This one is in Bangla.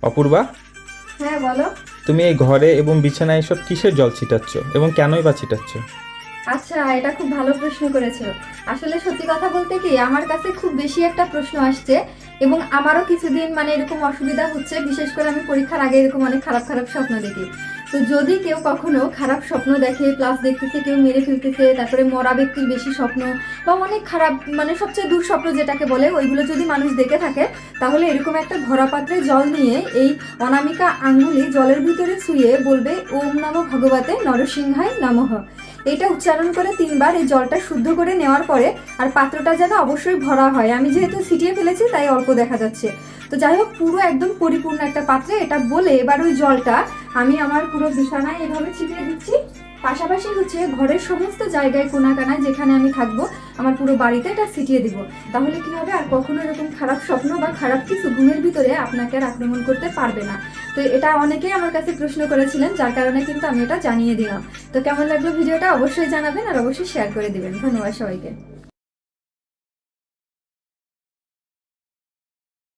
অপূর্বা, হ্যাঁ বলো। তুমি এই ঘরে এবং বিছানায় এসব কিসের জল ছিটাচ্ছ এবং কেনই বা ছিটাচ্ছ? আচ্ছা, এটা খুব ভালো প্রশ্ন করেছো। আসলে সত্যি কথা বলতে কি, আমার কাছে খুব বেশি একটা প্রশ্ন আসছে এবং আমারও কিছুদিন মানে এরকম অসুবিধা হচ্ছে। বিশেষ করে আমি পরীক্ষার আগে এরকম অনেক খারাপ খারাপ স্বপ্ন দেখি। তো যদি কেউ কখনো খারাপ স্বপ্ন দেখে, প্লাস দেখতেছে কেউ মেরে ফেলতেছে, তারপরে মরা ব্যক্তির বেশি স্বপ্ন বা অনেক খারাপ মানে সবচেয়ে দুঃস্বপ্ন যেটাকে বলে, ওইগুলো যদি মানুষ দেখে থাকে, তাহলে এরকম একটা ভরা পাত্রে জল নিয়ে এই অনামিকা আঙ্গুলি জলের ভিতরে শুয়ে বলবে ওম নমো ভগবতে নরসিংহায় নমঃ। এটা উচ্চারণ করে 3বার এই জলটা শুদ্ধ করে নেওয়ার পরে, আর পাত্রটা যেন অবশ্যই ভরা হয়। আমি যেহেতু ছিটিয়ে ফেলেছি তাই অল্প দেখা যাচ্ছে। তো যাই হোক, পুরো একদম পরিপূর্ণ একটা পাত্রে এটা বলে এবার ওই জলটা আমি আমার পুরো বিছানায় এভাবে ছিটিয়ে দিচ্ছি। পাশাপাশি হচ্ছে ঘরের সমস্ত জায়গায় কোনাকানায় যেখানে আমি থাকবো, আমার পুরো বাড়িতে এটা ছিটিয়ে দিব। তাহলে কি হবে, আর কখনো এরকম খারাপ স্বপ্ন বা খারাপ কিছু ঘুমের ভিতরে আপনাকে আর আক্রমণ করতে পারবে না। তো এটা অনেকেই আমার কাছে প্রশ্ন করেছিলেন, যার কারণে কিন্তু আমি এটা জানিয়ে দিলাম। তো কেমন লাগলো ভিডিওটা অবশ্যই জানাবেন আর অবশ্যই শেয়ার করে দিবেন। ধন্যবাদ সবাইকে।